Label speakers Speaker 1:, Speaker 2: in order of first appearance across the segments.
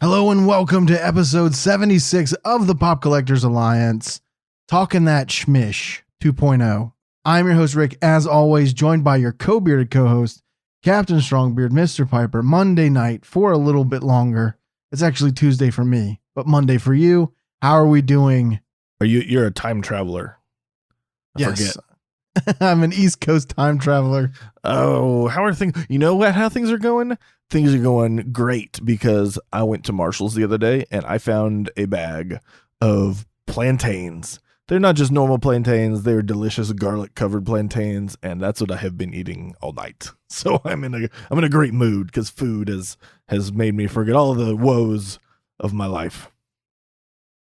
Speaker 1: Hello and welcome to episode 76 of the Pop Collectors Alliance, Talking That Smish 2.0. I'm your host, Rick, as always, joined by your co-bearded co-host, Captain Strongbeard, Mr. Piper, Monday night for a little bit longer. It's actually Tuesday for me, but Monday for you. How are we doing?
Speaker 2: You're a time traveler.
Speaker 1: Yes. I'm an East Coast time traveler.
Speaker 2: Oh, how are things? You know what? How things are going? Things are going great because I went to Marshall's the other day and I found a bag of plantains. They're not just normal plantains. They're delicious garlic covered plantains. And that's what I have been eating all night. So I'm in a great mood because food has made me forget all of the woes of my life.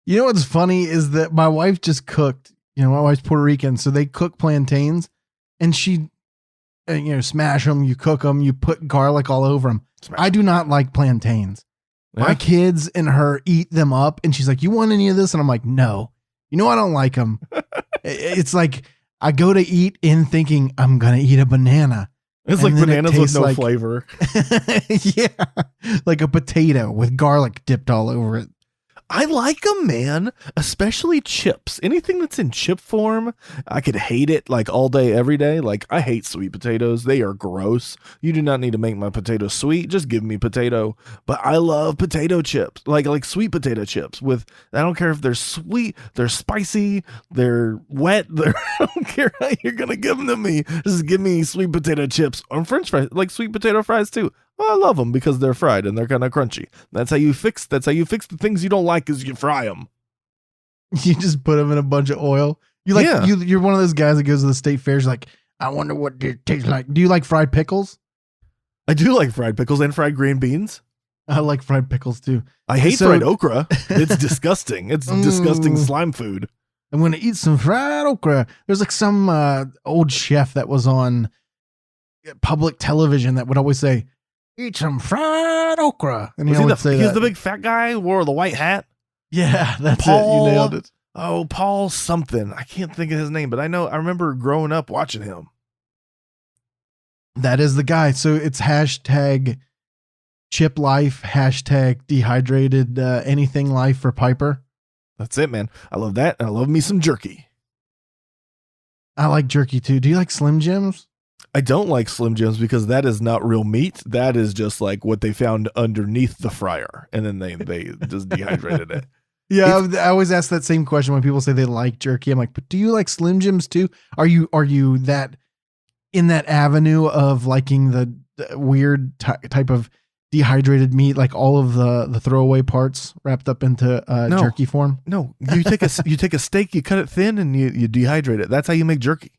Speaker 1: You know what's funny is that my wife just cooked. You know, my wife's Puerto Rican, so they cook plantains, and she, smash them, you cook them, you put garlic all over them.
Speaker 2: Smash.
Speaker 1: I do not like plantains. Yeah. My kids and her eat them up, and she's like, "You want any of this?" And I'm like, "No." You know, I don't like them. It's like I go to eat in thinking I'm gonna eat a banana.
Speaker 2: It's like bananas with no flavor.
Speaker 1: Yeah, like a potato with garlic dipped all over it.
Speaker 2: I like them, man, especially chips. Anything that's in chip form, I could hate it like all day, every day. Like, I hate sweet potatoes. They are gross. You do not need to make my potatoes sweet. Just give me potato. But I love potato chips, like sweet potato chips with, I don't care if they're sweet, they're spicy, they're wet. I don't care how you're going to give them to me. Just give me sweet potato chips or French fries, like sweet potato fries too. Well, I love them because they're fried and they're kind of crunchy. That's how you fix the things you don't like is you fry them.
Speaker 1: You just put them in a bunch of oil. You're one of those guys that goes to the state fairs like, I wonder what it tastes like. Do you like fried pickles?
Speaker 2: I do like fried pickles and fried green beans.
Speaker 1: I like fried pickles too.
Speaker 2: I hate fried okra. It's disgusting. It's disgusting slime food.
Speaker 1: I'm going to eat some fried okra. There's like some old chef that was on public television that would always say, "Eat some fried okra." And
Speaker 2: he was the big fat guy who wore the white hat.
Speaker 1: Yeah, that's
Speaker 2: Paul,
Speaker 1: it. You nailed it.
Speaker 2: Oh, Paul something. I can't think of his name, but I remember growing up watching him.
Speaker 1: That is the guy. So it's hashtag chip life, hashtag dehydrated anything life for Piper.
Speaker 2: That's it, man. I love that. And I love me some jerky.
Speaker 1: I like jerky too. Do you like Slim Jims?
Speaker 2: I don't like Slim Jims because that is not real meat. That is just like what they found underneath the fryer. And then they just dehydrated it.
Speaker 1: Yeah, I always ask that same question when people say they like jerky. I'm like, but do you like Slim Jims too? Are you that in that avenue of liking the weird type of dehydrated meat, like all of the throwaway parts wrapped up into jerky form?
Speaker 2: No, you take a steak, you cut it thin, and you dehydrate it. That's how you make jerky.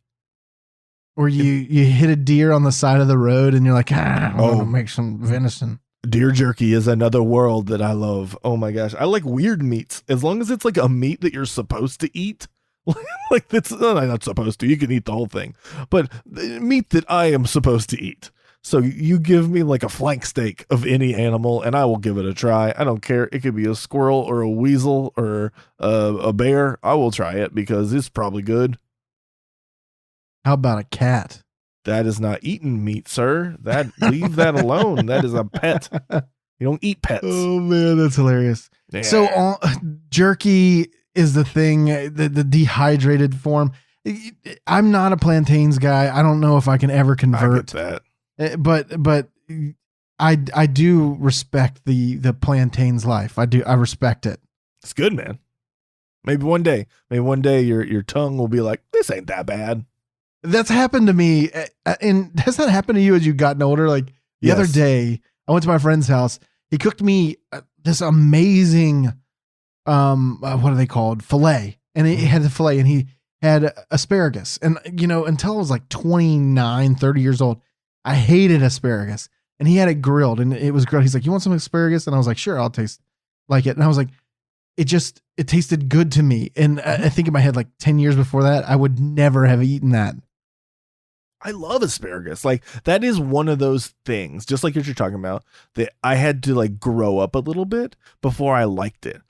Speaker 1: Or you hit a deer on the side of the road and you're like, I'm going to make some venison.
Speaker 2: Deer jerky is another world that I love. Oh my gosh. I like weird meats. As long as it's like a meat that you're supposed to eat. Like that's not supposed to. You can eat the whole thing. But meat that I am supposed to eat. So you give me like a flank steak of any animal and I will give it a try. I don't care. It could be a squirrel or a weasel or a bear. I will try it because it's probably good.
Speaker 1: How about a cat?
Speaker 2: That is not eating meat, sir. Leave that alone. That is a pet. You don't eat pets.
Speaker 1: Oh man, that's hilarious.
Speaker 2: Yeah.
Speaker 1: So jerky is the thing, the dehydrated form. I'm not a plantains guy. I don't know if I can ever convert.
Speaker 2: I get
Speaker 1: that. But I do respect the plantains life. I do. I respect it.
Speaker 2: It's good, man. Maybe one day your tongue will be like, this ain't that bad.
Speaker 1: That's happened to me. And has that happened to you as you've gotten older? Like the other day, I went to my friend's house. He cooked me this amazing, what are they called? Filet. And he had the filet and he had asparagus. And, until I was like 29, 30 years old, I hated asparagus. And he had it grilled and it was grilled. He's like, "You want some asparagus?" And I was like, "Sure, I'll taste like it." And I was like, it tasted good to me. And I think in my head, like 10 years before that, I would never have eaten that.
Speaker 2: I love asparagus. Like that is one of those things, just like what you're talking about, that I had to like grow up a little bit before I liked it.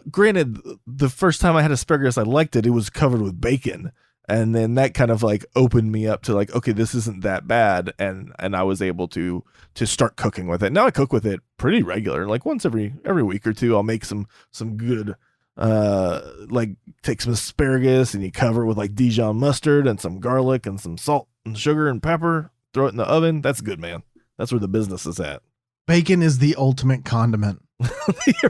Speaker 2: Granted, the first time I had asparagus, I liked it. It was covered with bacon. And then that kind of like opened me up to like, okay, this isn't that bad. And I was able to start cooking with it. Now I cook with it pretty regular. Like once every week or two, I'll make some good, like take some asparagus and you cover it with like Dijon mustard and some garlic and some salt and sugar and pepper, throw it in the oven. That's good, man. That's where the business is at.
Speaker 1: Bacon is the ultimate condiment.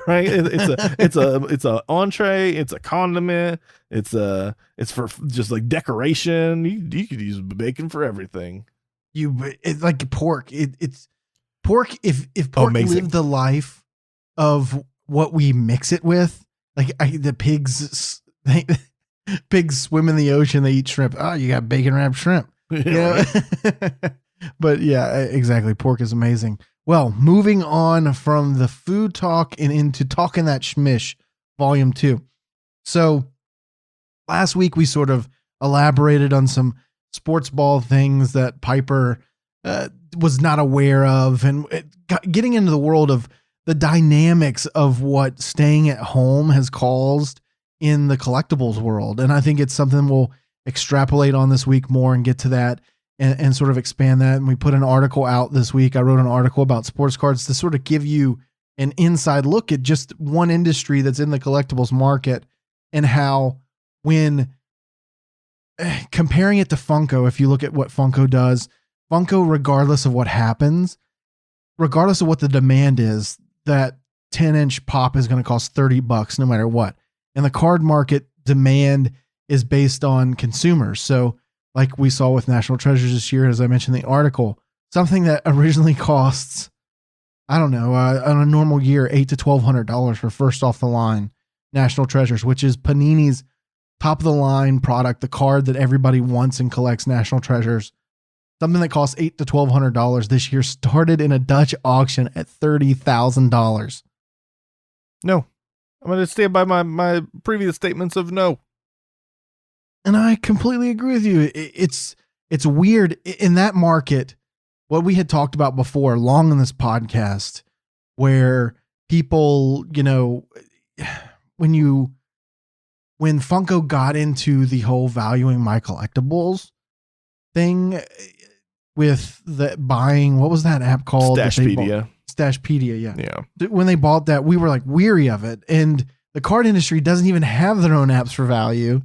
Speaker 2: Right? It's a entree. It's a condiment. It's for just like decoration. You could use bacon for everything.
Speaker 1: It's like pork. It's pork. If pork lived the life of what we mix it with, like the pigs swim in the ocean. They eat shrimp. Oh, you got bacon wrapped shrimp. Yeah. But yeah, exactly. Pork is amazing. Well, moving on from the food talk and into talking that smish, volume 2. So last week we sort of elaborated on some sports ball things that Piper was not aware of, and getting into the world of the dynamics of what staying at home has caused in the collectibles world. And I think it's something we'll extrapolate on this week more and get to that. And sort of expand that. And we put an article out this week. I wrote an article about sports cards to sort of give you an inside look at just one industry that's in the collectibles market, and how when comparing it to Funko, if you look at what Funko does, Funko, regardless of what happens, regardless of what the demand is, that 10-inch pop is going to cost $30 no matter what. And the card market demand is based on consumers. So like we saw with National Treasures this year, as I mentioned in the article, something that originally costs, I don't know, on a normal year, $800 to $1,200 for first off the line National Treasures, which is Panini's top of the line product, the card that everybody wants and collects, National Treasures. Something that costs $800 to $1,200 this year started in a Dutch auction at $30,000.
Speaker 2: No, I'm going to stand by my previous statements of no.
Speaker 1: And I completely agree with you. It's weird in that market. What we had talked about before, long in this podcast, where people, when Funko got into the whole valuing my collectibles thing with the buying, what was that app called?
Speaker 2: Stashpedia.
Speaker 1: Stashpedia, yeah. When they bought that, we were like weary of it. And the card industry doesn't even have their own apps for value.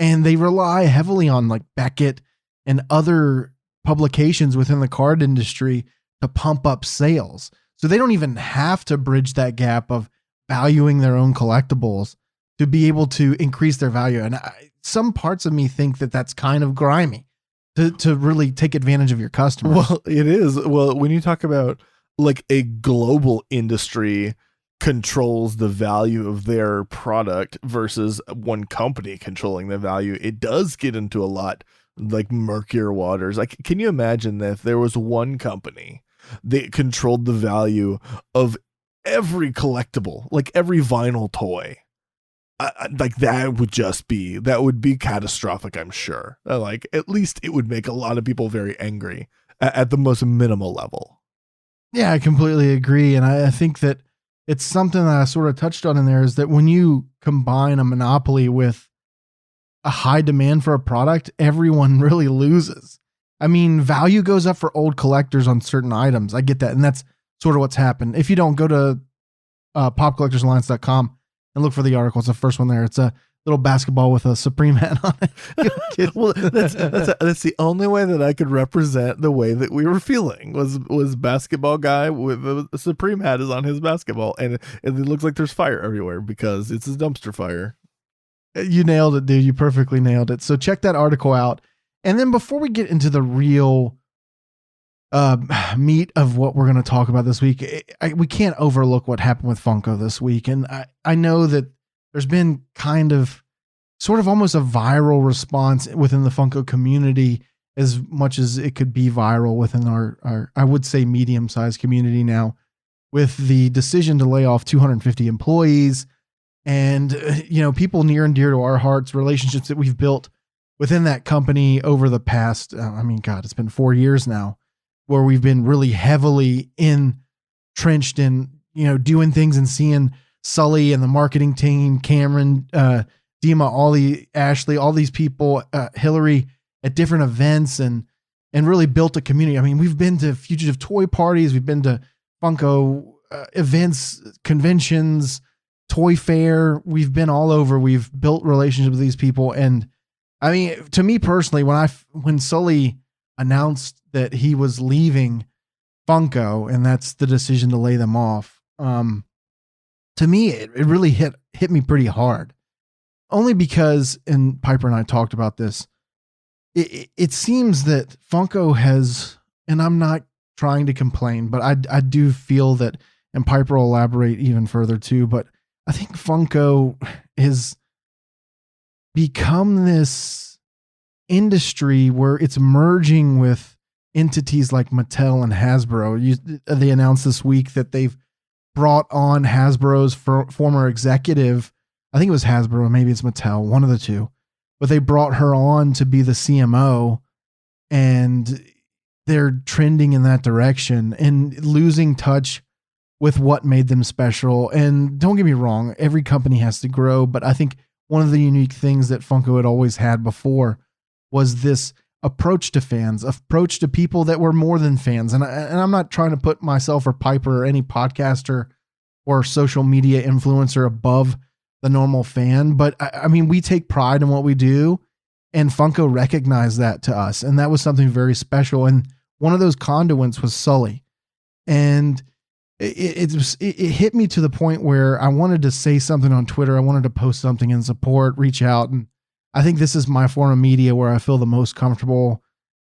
Speaker 1: And they rely heavily on like Beckett and other publications within the card industry to pump up sales. So they don't even have to bridge that gap of valuing their own collectibles to be able to increase their value. And some parts of me think that that's kind of grimy to really take advantage of your customers.
Speaker 2: Well, it is. Well, when you talk about like a global industry controls the value of their product versus one company controlling the value, it does get into a lot like murkier waters. Like, can you imagine that if there was one company that controlled the value of every collectible, like every vinyl toy? Like that would be catastrophic, I'm sure. Like at least it would make a lot of people very angry at the most minimal level.
Speaker 1: Yeah, I completely agree. And I think that it's something that I sort of touched on in there, is that when you combine a monopoly with a high demand for a product, everyone really loses. I mean, value goes up for old collectors on certain items. I get that. And that's sort of what's happened. If you don't, go to popcollectorsalliance.com and look for the article. It's the first one there. It's a little basketball with a Supreme hat on it.
Speaker 2: Well, that's the only way that I could represent the way that we were feeling was basketball guy with a Supreme hat is on his basketball, and it looks like there's fire everywhere because it's a dumpster fire.
Speaker 1: You nailed it, dude. You perfectly nailed it. So check that article out. And then before we get into the real meat of what we're going to talk about this week, we can't overlook what happened with Funko this week. And I know that there's been kind of sort of almost a viral response within the Funko community, as much as it could be viral within our I would say medium-sized community now, with the decision to lay off 250 employees and, people near and dear to our hearts, relationships that we've built within that company over the past, it's been 4 years now, where we've been really heavily entrenched in, doing things and seeing Sully and the marketing team, Cameron, Dima, Ollie, Ashley, all these people, Hillary at different events and really built a community. I mean, we've been to fugitive toy parties. We've been to Funko events, conventions, toy fair. We've been all over. We've built relationships with these people. And I mean, to me personally, when Sully announced that he was leaving Funko and that's the decision to lay them off, to me, it really hit me pretty hard. Only because, and Piper and I talked about this, it seems that Funko has, and I'm not trying to complain, but I do feel that, and Piper will elaborate even further too, but I think Funko has become this industry where it's merging with entities like Mattel and Hasbro. They announced this week that they've brought on Hasbro's former executive. I think it was Hasbro, maybe it's Mattel, one of the two, but they brought her on to be the CMO, and they're trending in that direction and losing touch with what made them special. And don't get me wrong, every company has to grow, but I think one of the unique things that Funko had always had before was this approach to fans, approach to people that were more than fans. And I'm not trying to put myself or Piper or any podcaster or social media influencer above the normal fan, but I mean, we take pride in what we do, and Funko recognized that to us. And that was something very special. And one of those conduits was Sully. And it hit me to the point where I wanted to say something on Twitter. I wanted to post something in support, reach out. And I think this is my form of media where I feel the most comfortable.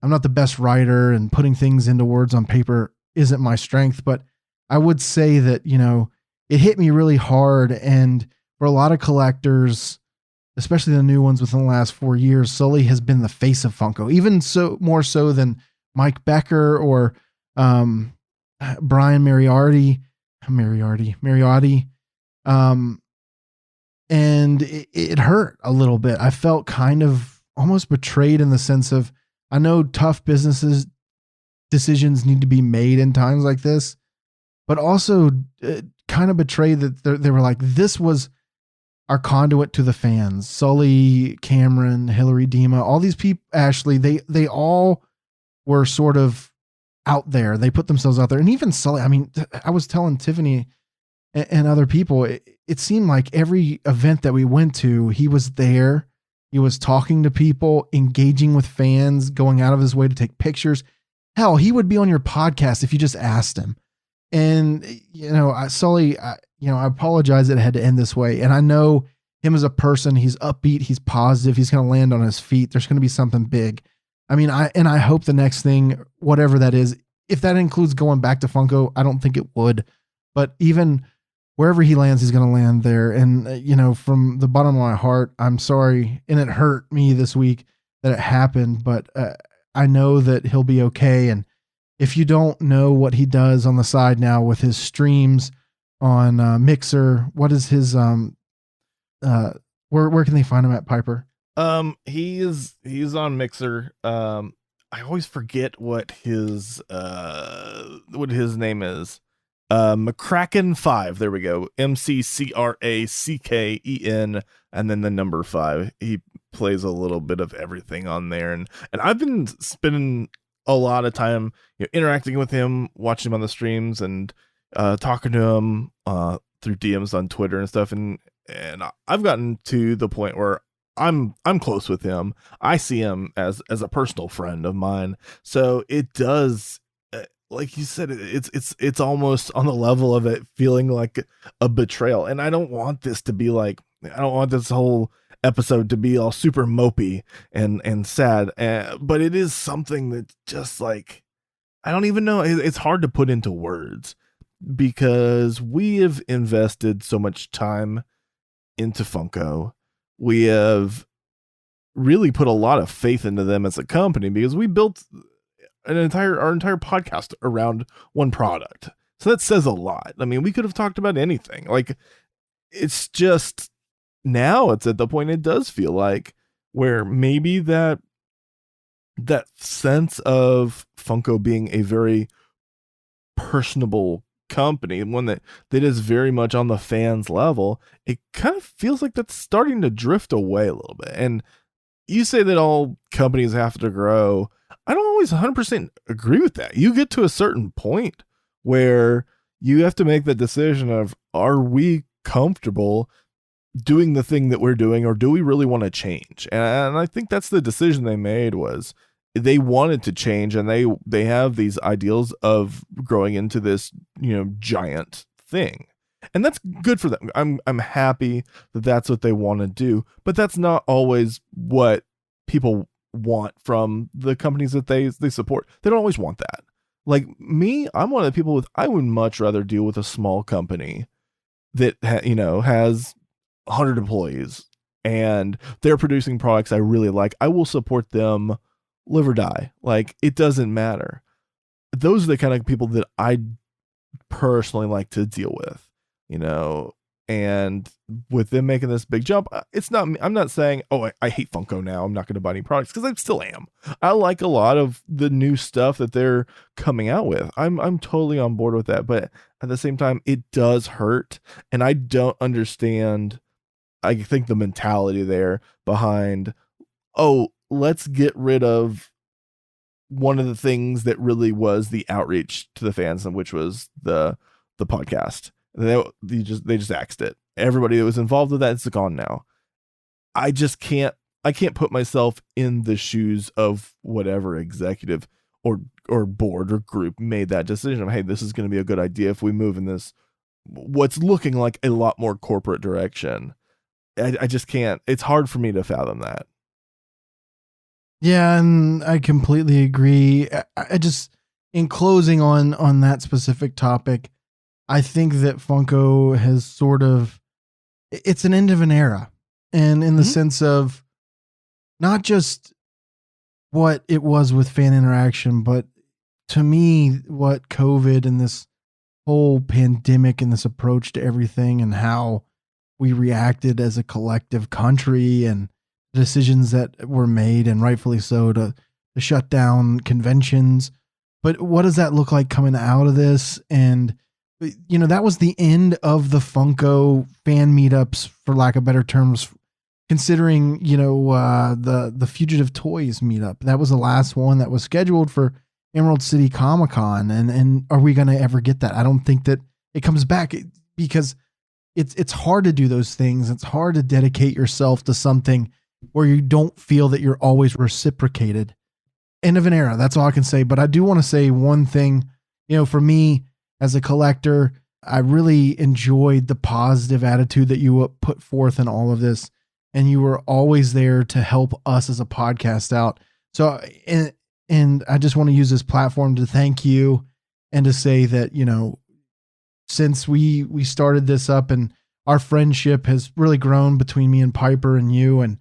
Speaker 1: I'm not the best writer, and putting things into words on paper isn't my strength, but I would say that, it hit me really hard. And for a lot of collectors, especially the new ones within the last 4 years, Sully has been the face of Funko, even so more so than Mike Becker or Brian Mariotti. And it hurt a little bit. I felt kind of almost betrayed in the sense of, I know tough decisions need to be made in times like this, but also kind of betrayed that they were like, this was our conduit to the fans. Sully, Cameron, Hillary, Dima, all these people, Ashley, they all were sort of out there. They put themselves out there. And even Sully, I mean, I was telling Tiffany and other people, it seemed like every event that we went to, he was there. He was talking to people, engaging with fans, going out of his way to take pictures. Hell, he would be on your podcast if you just asked him. And, Sully, I apologize that it had to end this way. And I know him as a person, he's upbeat, he's positive, he's going to land on his feet. There's going to be something big. I mean, I hope the next thing, whatever that is, if that includes going back to Funko, I don't think it would, but even wherever he lands, he's going to land there. And, from the bottom of my heart, I'm sorry. And it hurt me this week that it happened, but I know that he'll be okay. And if you don't know what he does on the side now with his streams on Mixer, what is his, where can they find him at, Piper?
Speaker 2: He's on Mixer. I always forget what his name is. McCracken5. There we go. MCCRACKEN, and then the number 5. He plays a little bit of everything on there, and I've been spending a lot of time interacting with him, watching him on the streams, and talking to him through DMs on Twitter and stuff. And I've gotten to the point where I'm close with him. I see him as a personal friend of mine. So it does, like you said, it's almost on the level of it feeling like a betrayal. And I don't want this to be like, I don't want this whole episode to be all super mopey and sad. But it is something that just like, I don't even know. It's hard to put into words because we have invested so much time into Funko. We have really put a lot of faith into them as a company because we built our entire podcast around one product. So that says a lot. I mean, we could have talked about anything. Like, it's just now it's at the point it does feel like where maybe that sense of Funko being a very personable company, one that is very much on the fans level, it kind of feels like that's starting to drift away a little bit. And you say that all companies have to grow. I don't always 100% agree with that. You get to a certain point where you have to make the decision of, are we comfortable doing the thing that we're doing, or do we really want to change? And I think that's the decision they made, was they wanted to change, and they have these ideals of growing into this, giant thing. And that's good for them. I'm happy that that's what they want to do, but that's not always what people want from the companies that they support. They don't always want that. Like me, I'm one of the people I would much rather deal with a small company that has 100 employees and they're producing products I really like. I will support them, live or die. Like, it doesn't matter. Those are the kind of people that I personally like to deal with, and with them making this big jump, it's not, I'm not saying, oh, I hate Funko now, I'm not going to buy any products, because I still am. I like a lot of the new stuff that they're coming out with. I'm totally on board with that, but at the same time, it does hurt, and I don't understand, I think, the mentality there behind, oh, let's get rid of one of the things that really was the outreach to the fans, which was the podcast. They just axed it. Everybody that was involved with that is gone now. I can't put myself in the shoes of whatever executive or board or group made that decision of, hey, this is going to be a good idea if we move in this, what's looking like a lot more corporate direction. I just can't. It's hard for me to fathom that.
Speaker 1: Yeah, and I completely agree. I just, in closing on that specific topic, I think that Funko has it's an end of an era. And in the sense of not just what it was with fan interaction, but to me, what COVID and this whole pandemic and this approach to everything and how we reacted as a collective country and decisions that were made, and rightfully so, to shut down conventions. But what does that look like coming out of this? And that was the end of the Funko fan meetups, for lack of better terms, considering, the Fugitive Toys meetup. That was the last one that was scheduled for Emerald City Comic-Con. And are we going to ever get that? I don't think that it comes back, because it's hard to do those things. It's hard to dedicate yourself to something where you don't feel that you're always reciprocated. End of an era. That's all I can say. But I do want to say one thing, for me, as a collector, I really enjoyed the positive attitude that you put forth in all of this. And you were always there to help us as a podcast out. So, and I just want to use this platform to thank you and to say that, since we started this up, and our friendship has really grown between me and Piper and you, and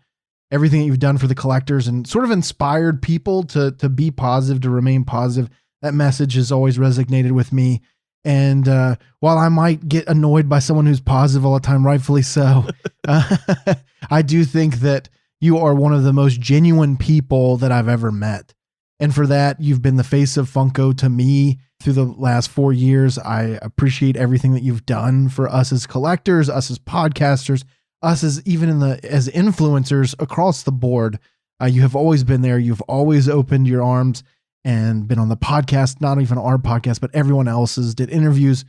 Speaker 1: everything that you've done for the collectors, and sort of inspired people to be positive, to remain positive. That message has always resonated with me. And while I might get annoyed by someone who's positive all the time, rightfully so, I do think that you are one of the most genuine people that I've ever met. And for that, you've been the face of Funko to me through the last 4 years. I appreciate everything that you've done for us as collectors, us as podcasters, us as even as influencers across the board. You have always been there. You've always opened your arms and been on the podcast, not even our podcast, but everyone else's, did interviews,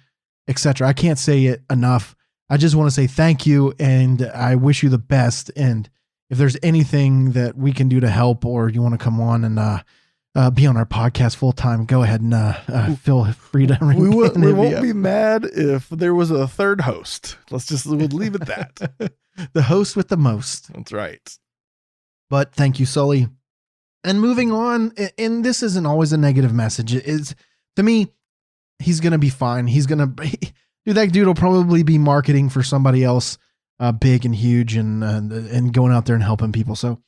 Speaker 1: etc. I can't say it enough. I just want to say thank you, and I wish you the best. And if there's anything that we can do to help, or you want to come on and be on our podcast full time, go ahead and feel free to ring.
Speaker 2: We won't be mad if there was a third host. We'll leave it that.
Speaker 1: The host with the most.
Speaker 2: That's right.
Speaker 1: But thank you, Sully. And moving on, and this isn't always a negative message. It is, to me, he's going to be fine. That dude will probably be marketing for somebody else big and huge, and going out there and helping people. So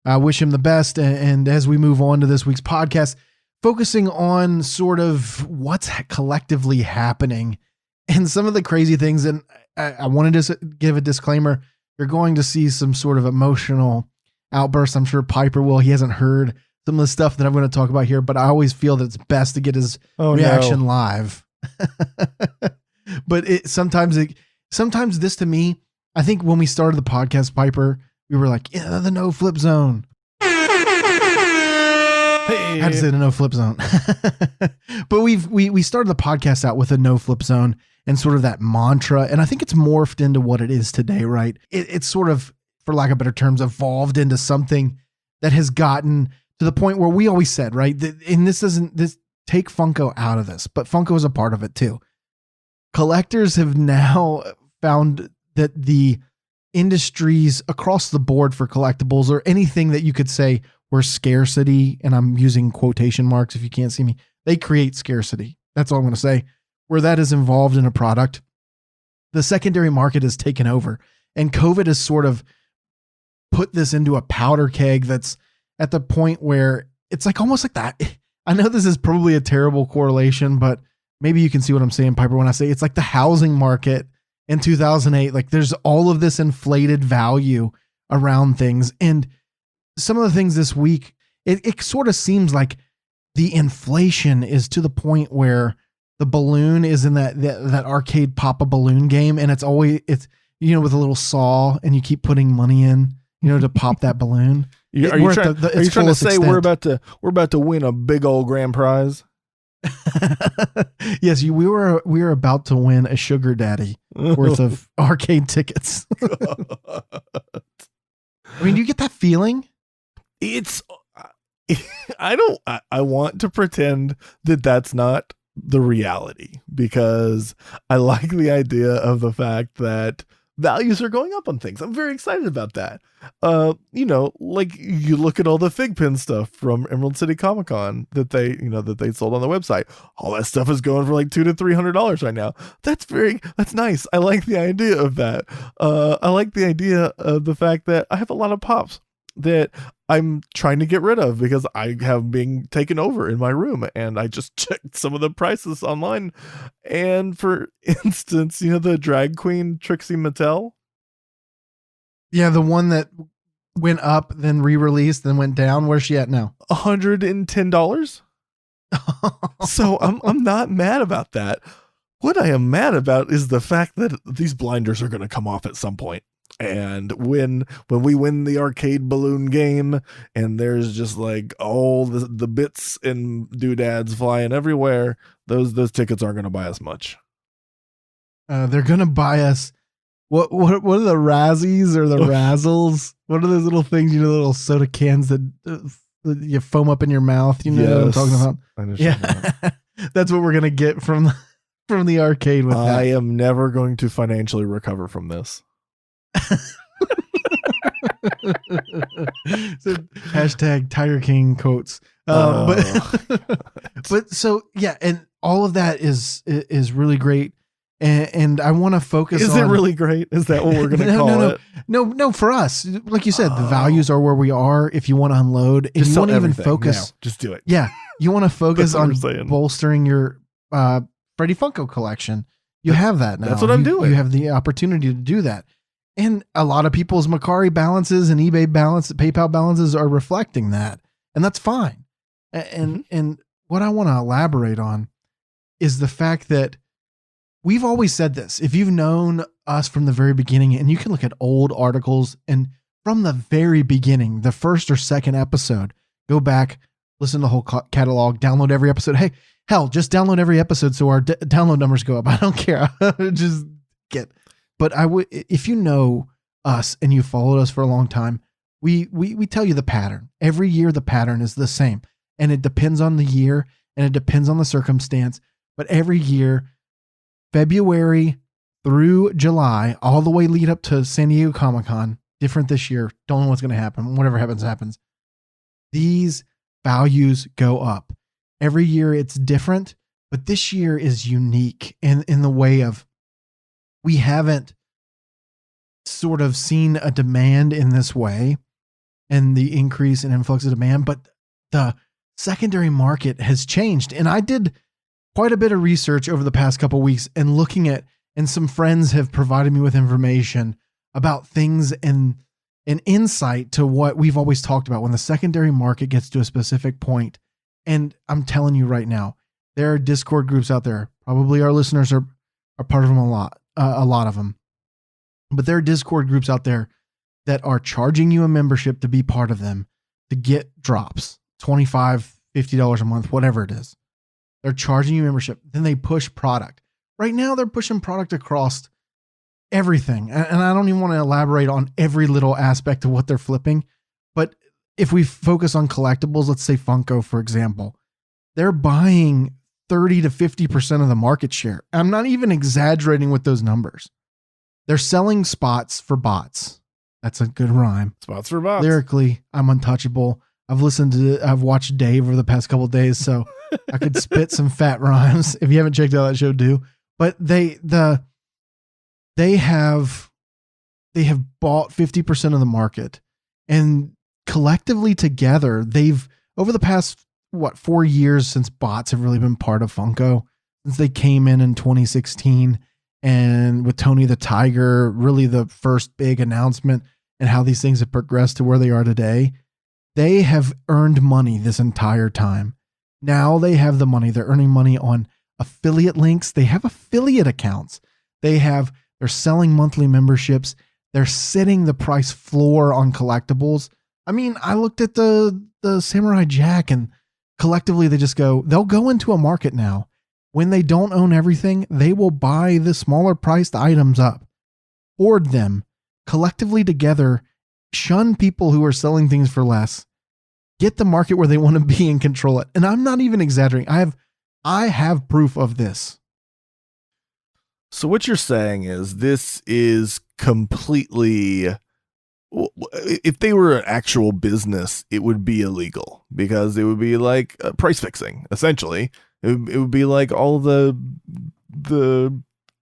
Speaker 1: I wish him the best. And as we move on to this week's podcast, focusing on sort of what's collectively happening and some of the crazy things. And I wanted to give a disclaimer. You're going to see some sort of emotional outbursts. I'm sure Piper will. He hasn't heard some of the stuff that I'm going to talk about here, but I always feel that it's best to get his reaction live. But sometimes this to me, I think when we started the podcast, Piper, we were like, yeah, the no flip zone.
Speaker 2: Hey.
Speaker 1: I had to say the no flip zone. But we started the podcast out with a no flip zone and sort of that mantra. And I think it's morphed into what it is today, right? It's sort of, for lack of better terms, evolved into something that has gotten to the point where we always said, right? And this take Funko out of this, but Funko is a part of it too. Collectors have now found that the industries across the board for collectibles, or anything that you could say where scarcity, and I'm using quotation marks if you can't see me, they create scarcity. That's all I'm going to say. Where that is involved in a product, the secondary market has taken over, and COVID has sort of put this into a powder keg that's at the point where it's like almost like that. I know this is probably a terrible correlation, but maybe you can see what I'm saying, Piper, when I say it's like the housing market in 2008. Like there's all of this inflated value around things. And some of the things this week, it sort of seems like the inflation is to the point where the balloon is in that arcade pop a balloon game. And it's with a little saw, and you keep putting money in, to pop that balloon.
Speaker 2: Are you trying to say we're about to win a big old grand prize?
Speaker 1: Yes, we were about to win a sugar daddy worth of arcade tickets. I mean, you get that feeling?
Speaker 2: I want to pretend that that's not the reality, because I like the idea of the fact that values are going up on things. I'm very excited about that. Like you look at all the fig pin stuff from Emerald City Comic Con that they sold on the website. All that stuff is going for like $200 to $300 right now. That's nice. I like the idea of that. I like the idea of the fact that I have a lot of pops that I'm trying to get rid of because I have been taken over in my room, and I just checked some of the prices online. And for instance, the drag queen Trixie Mattel.
Speaker 1: Yeah, the one that went up, then re-released, then went down. Where's she at now?
Speaker 2: $110. So I'm not mad about that. What I am mad about is the fact that these blinders are going to come off at some point. And when we win the arcade balloon game, and there's just like all the bits and doodads flying everywhere, those tickets aren't going to buy us much.
Speaker 1: They're going to buy us. What are the Razzies or the Razzles? What are those little things? Little soda cans that you foam up in your mouth. You know what I'm talking about? Yeah, that's what we're going to get from the arcade with that.
Speaker 2: I am never going to financially recover from this.
Speaker 1: So, hashtag Tiger King quotes. But so yeah, and all of that is really great. And I want to focus on.
Speaker 2: Is it really great? Is that what we're going to call it?
Speaker 1: No, for us, like you said, the values are where we are. If you want to unload, and you want to even focus,
Speaker 2: now. Just do it.
Speaker 1: Yeah, you want to focus on bolstering your Freddy Funko collection. You have that now.
Speaker 2: That's what I'm doing.
Speaker 1: You have the opportunity to do that. And a lot of people's Macari balances and eBay balance, PayPal balances are reflecting that. And that's fine. And what I want to elaborate on is the fact that we've always said this. If you've known us from the very beginning, and you can look at old articles, and from the very beginning, the first or second episode, go back, listen to the whole catalog, download every episode. Hey, hell, just download every episode so our download numbers go up. I don't care. Just get. But if you know us and you followed us for a long time, we tell you the pattern. Every year the pattern is the same, and it depends on the year and it depends on the circumstance. But every year, February through July, all the way lead up to San Diego Comic-Con, different this year. Don't know what's going to happen. Whatever happens, happens. These values go up. Every year it's different, but this year is unique in the way of, we haven't sort of seen a demand in this way and the increase in influx of demand, but the secondary market has changed. And I did quite a bit of research over the past couple of weeks and looking at, and some friends have provided me with information about things and an insight to what we've always talked about when the secondary market gets to a specific point. And I'm telling you right now, there are Discord groups out there, Probably our listeners are part of them a lot of them. But there are Discord groups out there that are charging you a membership to be part of them, to get drops, $25, $50 a month, whatever it is. They're charging you membership. Then they push product. Right now they're pushing product across everything. And I don't even want to elaborate on every little aspect of what they're flipping. But if we focus on collectibles, let's say Funko, for example, they're buying 30 to 50% of the market share. I'm not even exaggerating with those numbers. They're selling spots for bots. That's a good rhyme.
Speaker 2: Spots for bots.
Speaker 1: Lyrically, I'm untouchable. I've watched Dave over the past couple of days, so I could spit some fat rhymes. If you haven't checked out that show, do. But they have bought 50% of the market, and collectively together, they've, over the past 4 years since bots have really been part of Funko, since they came in 2016, and with Tony the Tiger, really the first big announcement, and how these things have progressed to where they are today. They have earned money this entire time. Now they have the money. They're earning money on affiliate links. They have affiliate accounts. They're selling monthly memberships. They're setting the price floor on collectibles. I mean, I looked at the Samurai Jack, and collectively they'll go into a market now. When they don't own everything, they will buy the smaller priced items up, hoard them, collectively together, shun people who are selling things for less, get the market where they want to be and control it. And I'm not even exaggerating. I have proof of this.
Speaker 2: So what you're saying is this is completely, if they were an actual business, it would be illegal, because it would be like price fixing, essentially. It would be like all the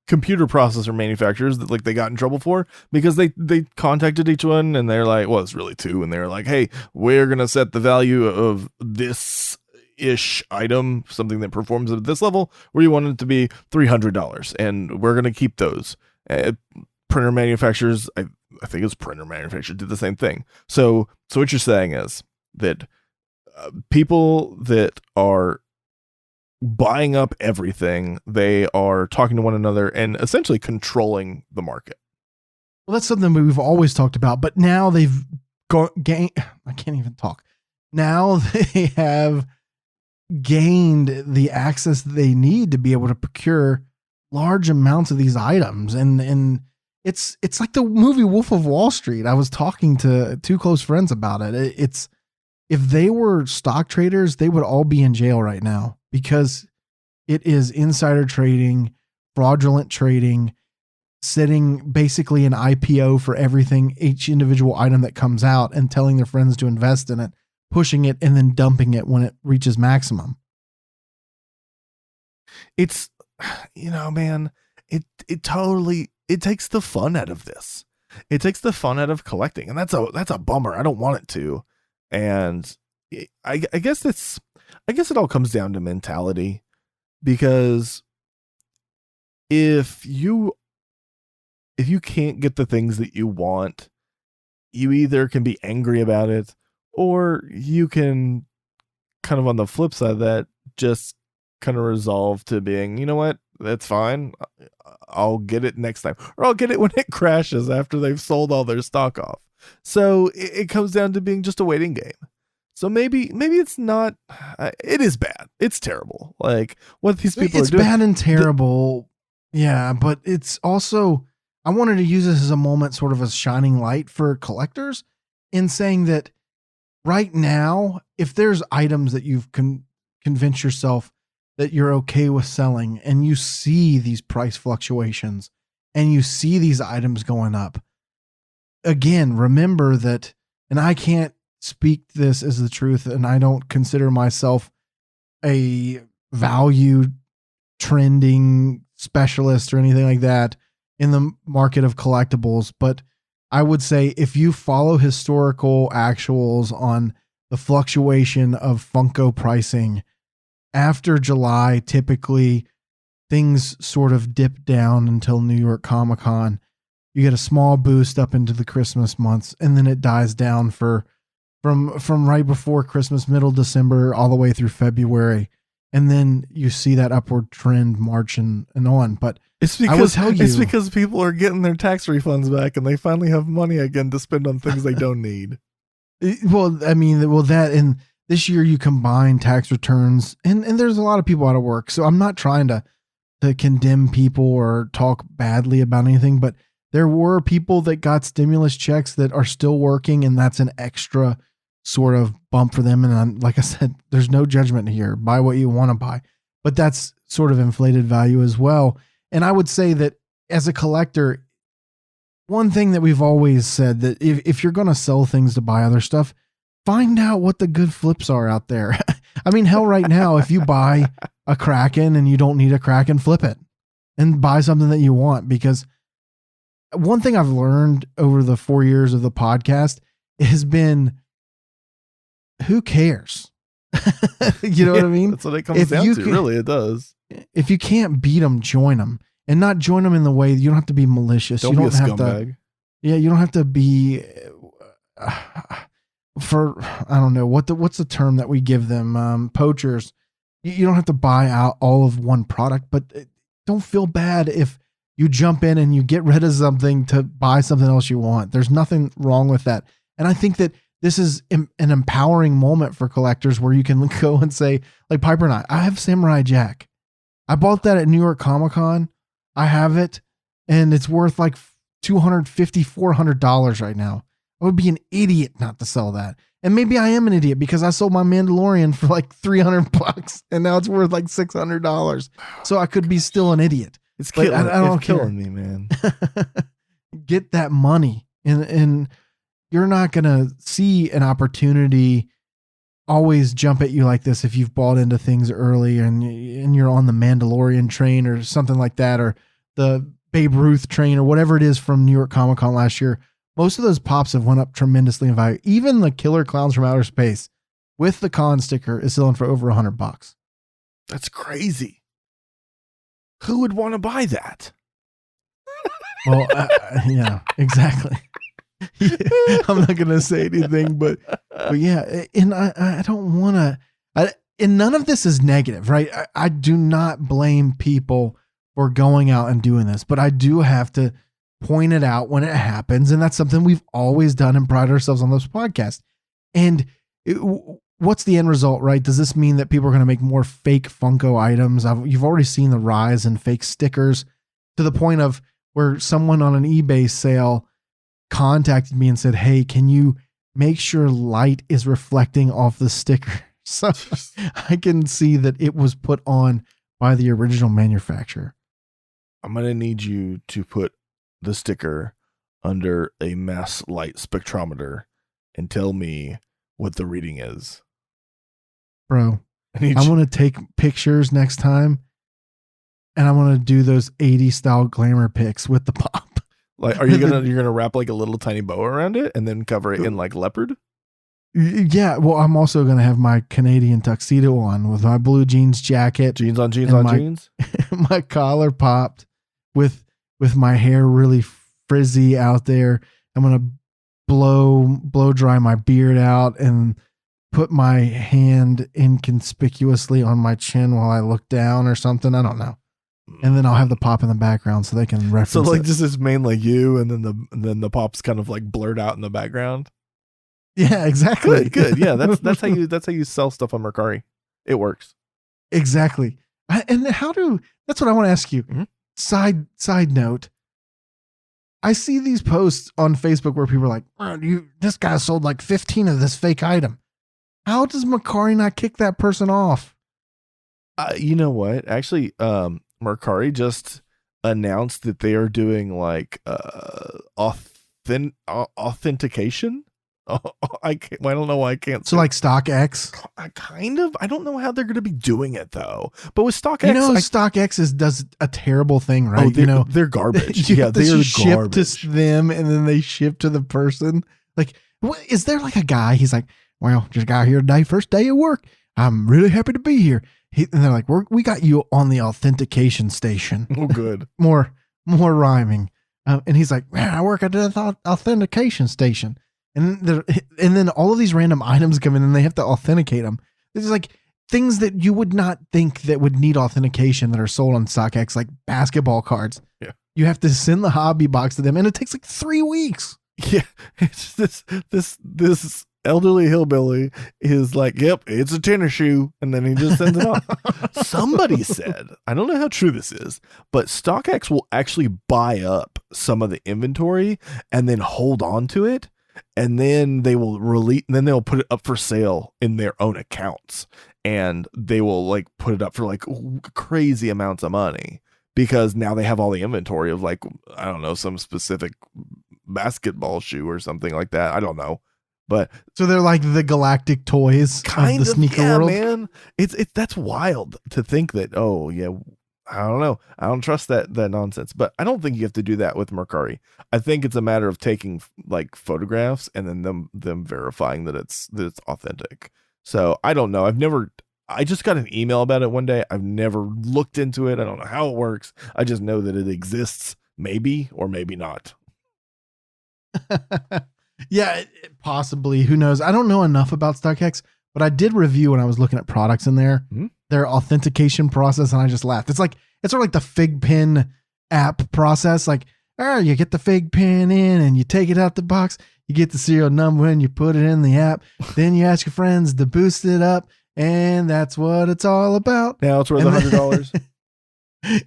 Speaker 2: computer processor manufacturers that, like, they got in trouble for because they contacted each one and they're like, well, it's really two. And they're like, hey, we're going to set the value of this ish item, something that performs at this level, where you want it to be $300, and we're going to keep those. Printer manufacturers, I think it's printer manufacturers, did the same thing. So what you're saying is that people that are buying up everything, they are talking to one another and essentially controlling the market.
Speaker 1: Well, that's something we've always talked about, but now they've gained. I can't even talk. Now they have gained the access that they need to be able to procure large amounts of these items, and it's like the movie Wolf of Wall Street. I was talking to two close friends about it. It's, if they were stock traders, they would all be in jail right now, because it is insider trading, fraudulent trading, setting basically an IPO for everything, each individual item that comes out, and telling their friends to invest in it, pushing it, and then dumping it when it reaches maximum.
Speaker 2: It's, man, it takes the fun out of this. It takes the fun out of collecting, and that's a bummer. I don't want it to. And I guess it all comes down to mentality, because if you can't get the things that you want, you either can be angry about it, or you can, kind of on the flip side of that, just kind of resolve to being, you know what, that's fine. I'll get it next time, or I'll get it when it crashes after they've sold all their stock off. So it comes down to being just a waiting game. So maybe it's not, it is bad. It's terrible. Like what these people are doing. It's
Speaker 1: bad and terrible. Yeah. But it's also, I wanted to use this as a moment, sort of a shining light for collectors, in saying that right now, if there's items that you've convinced yourself that you're okay with selling, and you see these price fluctuations and you see these items going up, again, remember that, and I can't speak this as the truth, and I don't consider myself a value trending specialist or anything like that in the market of collectibles, but I would say if you follow historical actuals on the fluctuation of Funko pricing, after July, typically things sort of dip down until New York Comic Con. You get a small boost up into the Christmas months, and then it dies down from right before Christmas, middle December, all the way through February. and then you see that upward trend march and on. But
Speaker 2: it's because people are getting their tax refunds back and they finally have money again to spend on things they don't need.
Speaker 1: Well, I mean, that and this year you combine tax returns and there's a lot of people out of work. So I'm not trying to condemn people or talk badly about anything, but there were people that got stimulus checks that are still working, and that's an extra sort of bump for them. And like I said, there's no judgment here. Buy what you want to buy, but that's sort of inflated value as well. And I would say that as a collector, one thing that we've always said that if you're going to sell things to buy other stuff, find out what the good flips are out there. I mean, hell, right now, if you buy a Kraken and you don't need a Kraken, flip it and buy something that you want. Because one thing I've learned over the 4 years of the podcast has been, who cares? You know what I mean?
Speaker 2: That's what it comes down to. Really, it does.
Speaker 1: If you can't beat them, join them, and not join them in the way you don't have to be malicious.
Speaker 2: You don't be a scumbag.
Speaker 1: You don't have to be for, I don't know what's the term that we give them, poachers. You don't have to buy out all of one product, but don't feel bad if you jump in and you get rid of something to buy something else you want. There's nothing wrong with that. And I think that this is an empowering moment for collectors where you can go and say, like Piper and I have Samurai Jack. I bought that at New York Comic-Con. I have it, and it's worth like $250, $400 right now. I would be an idiot not to sell that. And maybe I am an idiot because I sold my Mandalorian for like $300 and now it's worth like $600. So I could be still an idiot.
Speaker 2: It's killing me, man.
Speaker 1: Get that money, and you're not going to see an opportunity always jump at you like this if you've bought into things early and you're on the Mandalorian train or something like that, or the Babe Ruth train or whatever it is from New York Comic-Con last year. Most of those pops have went up tremendously in value. Even the Killer Clowns from Outer Space with the con sticker is selling for over $100.
Speaker 2: That's crazy. Who would want to buy that?
Speaker 1: Well, yeah, exactly. I'm not going to say anything, but yeah. And I don't want to, and none of this is negative, right? I do not blame people for going out and doing this, but I do have to point it out when it happens. And that's something we've always done and pride ourselves on this podcast. And what's the end result, right? Does this mean that people are going to make more fake Funko items? You've already seen the rise in fake stickers to the point of where someone on an eBay sale contacted me and said, hey, can you make sure light is reflecting off the sticker? So I can see that it was put on by the original manufacturer.
Speaker 2: I'm going to need you to put the sticker under a mass light spectrometer and tell me what the reading is.
Speaker 1: Bro, I want to take pictures next time, and I want to do those 80s style glamour pics with the pop.
Speaker 2: Like, are you you're gonna wrap like a little tiny bow around it and then cover it in like leopard?
Speaker 1: Yeah, well, I'm also gonna have my Canadian tuxedo on with my blue jeans jacket,
Speaker 2: jeans on jeans,
Speaker 1: my collar popped, with my hair really frizzy out there. I'm gonna blow dry my beard out and put my hand inconspicuously on my chin while I look down or something. I don't know. And then I'll have the pop in the background so they can reference. So
Speaker 2: like
Speaker 1: it.
Speaker 2: Just this main like you, and then the pop's kind of like blurred out in the background.
Speaker 1: Yeah, exactly.
Speaker 2: Good. Yeah, that's how you sell stuff on Mercari. It works.
Speaker 1: Exactly. And that's what I want to ask you. Mm-hmm. Side note. I see these posts on Facebook where people are like, oh, this guy sold like 15 of this fake item. How does Mercari not kick that person off?
Speaker 2: You know what? Actually, Mercari just announced that they are doing like authentication. I don't know why I can't.
Speaker 1: So like StockX?
Speaker 2: Kind of. I don't know how they're going to be doing it though. But with StockX,
Speaker 1: StockX does a terrible thing, right?
Speaker 2: They're garbage.
Speaker 1: Yeah, they are ship to them, and then they ship to the person. Like, is there like a guy? He's like, well, just got here today, first day of work. I'm really happy to be here. And they're like, we got you on the authentication station.
Speaker 2: Oh, good.
Speaker 1: more rhyming. And he's like, man, I work at the authentication station. And then all of these random items come in and they have to authenticate them. It's like, things that you would not think that would need authentication that are sold on StockX, like basketball cards.
Speaker 2: Yeah.
Speaker 1: You have to send the hobby box to them, and it takes like 3 weeks.
Speaker 2: Yeah, it's this elderly hillbilly is like, yep, it's a tennis shoe, and then he just sends it off. Somebody said, I don't know how true this is, but StockX will actually buy up some of the inventory and then hold on to it, and then they will then they'll put it up for sale in their own accounts, and they will like put it up for like crazy amounts of money because now they have all the inventory of like, I don't know, some specific basketball shoe or something like that. I don't know. But
Speaker 1: so they're like the galactic toys
Speaker 2: kind
Speaker 1: of the sneaker world.
Speaker 2: Man. It's that's wild to think that, oh yeah, I don't know. I don't trust that nonsense. But I don't think you have to do that with Mercari. I think it's a matter of taking like photographs and then them verifying that it's authentic. So I don't know. I just got an email about it one day. I've never looked into it. I don't know how it works. I just know that it exists, maybe or maybe not.
Speaker 1: Yeah, possibly. Who knows? I don't know enough about StockX, but I did review when I was looking at products in there, their authentication process, and I just laughed. It's sort of like the Fig Pen app process. Like, you get the Fig Pen in and you take it out the box, you get the serial number and you put it in the app. Then you ask your friends to boost it up, and that's what it's all about.
Speaker 2: Now it's worth $100.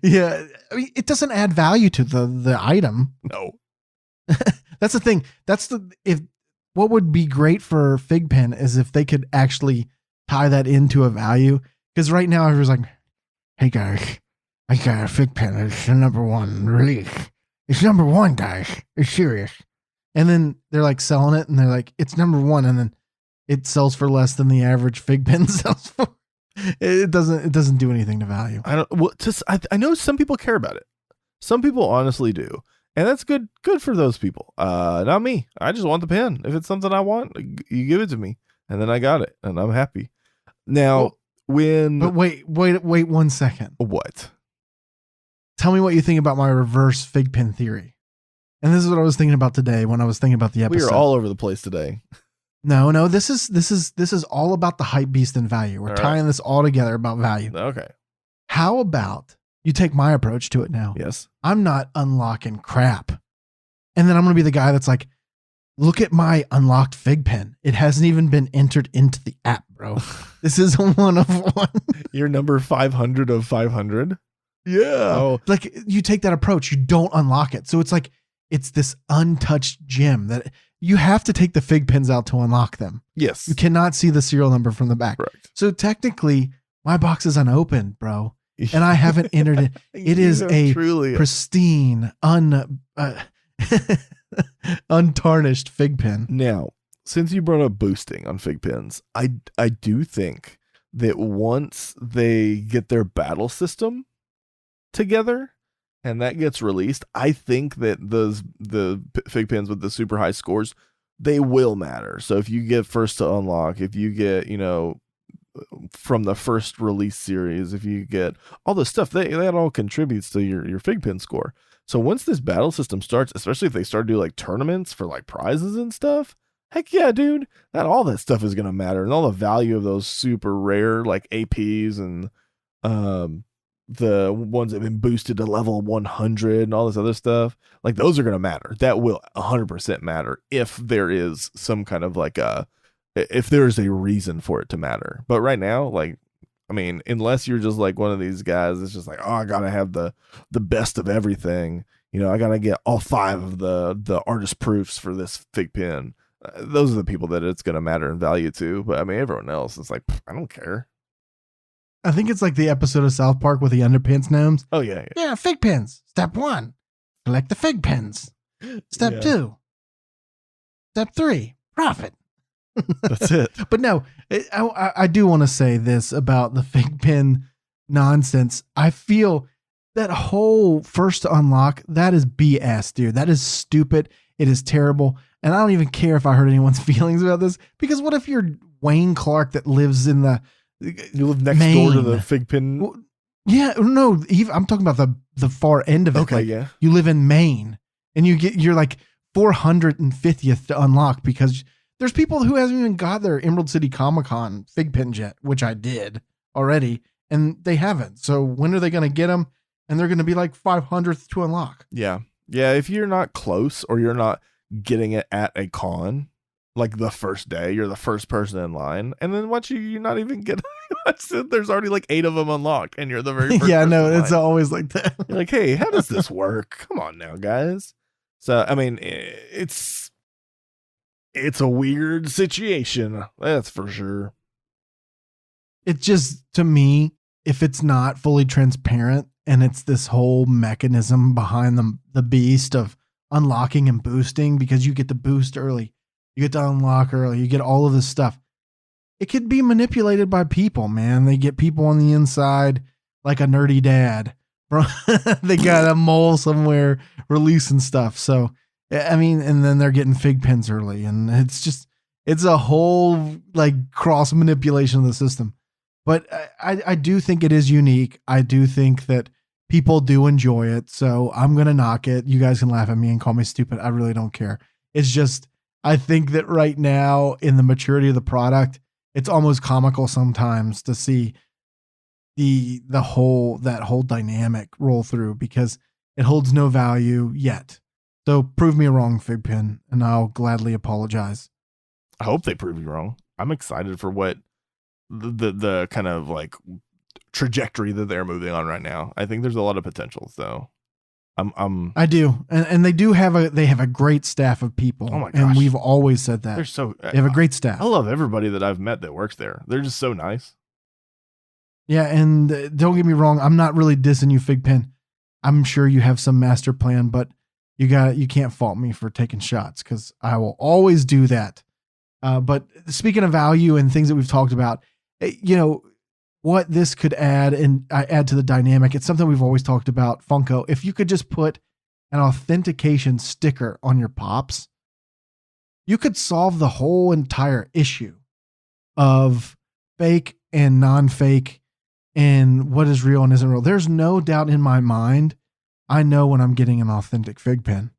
Speaker 1: Yeah, I mean, it doesn't add value to the item.
Speaker 2: No.
Speaker 1: That's the thing. What would be great for Fig Pen is if they could actually tie that into a value. Because right now everyone's like, hey guys, I got a Fig Pen. It's the #1 release. It's #1, guys. It's serious. And then they're like selling it and they're like, it's #1. And then it sells for less than the average Fig Pen sells for. It doesn't do anything to value.
Speaker 2: I know some people care about it. Some people honestly do. And that's good for those people. Not me. I just want the pen. If it's something I want, you give it to me. And then I got it. And I'm happy. Now,
Speaker 1: But wait 1 second.
Speaker 2: What?
Speaker 1: Tell me what you think about my reverse Fig Pen theory. And this is what I was thinking about today when I was thinking about the episode.
Speaker 2: We are all over the place today.
Speaker 1: No, this is all about the hype beast and value. We're tying this all together about value.
Speaker 2: Okay.
Speaker 1: How about you take my approach to it now?
Speaker 2: Yes.
Speaker 1: I'm not unlocking crap. And then I'm going to be the guy that's like, look at my unlocked Fig Pen. It hasn't even been entered into the app, bro. This is a 1 of 1.
Speaker 2: You're number 500 of 500.
Speaker 1: Yeah.
Speaker 2: Oh.
Speaker 1: Like you take that approach, you don't unlock it. So it's like, it's this untouched gem that you have to take the Fig Pens out to unlock them.
Speaker 2: Yes.
Speaker 1: You cannot see the serial number from the back.
Speaker 2: Correct.
Speaker 1: So technically my box is unopened, bro. And I haven't entered it. It is a pristine, untarnished Fig Pen.
Speaker 2: Now, since you brought up boosting on Fig Pens, I do think that once they get their battle system together and that gets released, I think that the Fig Pens with the super high scores, they will matter. So if you get first to unlock, if you get, from the first release series, if you get all this stuff, that all contributes to your Fig Pen score. So once this battle system starts, especially if they start to do like tournaments for like prizes and stuff, heck yeah, dude, all that stuff is going to matter. And all the value of those super rare like APs and the ones that have been boosted to level 100 and all this other stuff, like those are going to matter. That will 100% matter if there is some kind of like if there is a reason for it to matter. But right now, like, I mean, unless you're just like one of these guys, it's just like, oh, I gotta have the best of everything. I gotta get all 5 of the artist proofs for this Fig Pen. Those are the people that it's gonna matter in value to. But I mean, everyone else, it's like, I don't care.
Speaker 1: I think it's like the episode of South Park with the underpants gnomes.
Speaker 2: Oh yeah.
Speaker 1: Yeah, Fig Pens. Step 1, collect the Fig Pens. Step 2, step 3, profit.
Speaker 2: That's it.
Speaker 1: But no, I do want to say this about the Fig Pen nonsense. I feel that whole first to unlock, that is BS, dude. That is stupid. It is terrible. And I don't even care if I hurt anyone's feelings about this, because what if you're Wayne Clark that lives in
Speaker 2: you live next
Speaker 1: Maine.
Speaker 2: door to the Fig Pen?
Speaker 1: Well, yeah, no, I'm talking about the far end of it.
Speaker 2: Okay,
Speaker 1: like,
Speaker 2: yeah.
Speaker 1: You live in Maine and you're like 450th to unlock because there's people who hasn't even got their Emerald City Comic-Con fig pins yet, which I did already, and they haven't. So when are they going to get them? And they're going to be like 500th to unlock.
Speaker 2: Yeah. Yeah. If you're not close or you're not getting it at a con, like the first day, you're the first person in line. And then once you not even get, there's already like 8 of them unlocked and you're the very first
Speaker 1: yeah,
Speaker 2: person
Speaker 1: no,
Speaker 2: in
Speaker 1: it's
Speaker 2: line.
Speaker 1: always like that.
Speaker 2: You're like, hey, how does this work? Come on now, guys. So, I mean, it's a weird situation. That's for sure.
Speaker 1: It just, to me, if it's not fully transparent and it's this whole mechanism behind the beast of unlocking and boosting, because you get to boost early, you get to unlock early, you get all of this stuff. It could be manipulated by people, man. They get people on the inside like a nerdy dad. They got a mole somewhere releasing stuff. So, I mean, and then they're getting fig pins early, and it's a whole like cross manipulation of the system. But I do think it is unique. I do think that people do enjoy it. So I'm going to knock it. You guys can laugh at me and call me stupid. I really don't care. It's just, I think that right now in the maturity of the product, it's almost comical sometimes to see that whole dynamic roll through, because it holds no value yet. So prove me wrong, Figpin, and I'll gladly apologize.
Speaker 2: I hope they prove you wrong. I'm excited for what the kind of like trajectory that they're moving on right now. I think there's a lot of potential. So
Speaker 1: I do. And they do have a great staff of people.
Speaker 2: Oh my gosh.
Speaker 1: And we've always said that. They have a great staff.
Speaker 2: I love everybody that I've met that works there. They're just so nice.
Speaker 1: Yeah, and don't get me wrong, I'm not really dissing you, Figpin. I'm sure you have some master plan, but you can't fault me for taking shots, because I will always do that. But speaking of value and things that we've talked about, what this could add to the dynamic, it's something we've always talked about, Funko. If you could just put an authentication sticker on your pops, you could solve the whole entire issue of fake and non-fake and what is real and isn't real. There's no doubt in my mind, I know when I'm getting an authentic fig pin.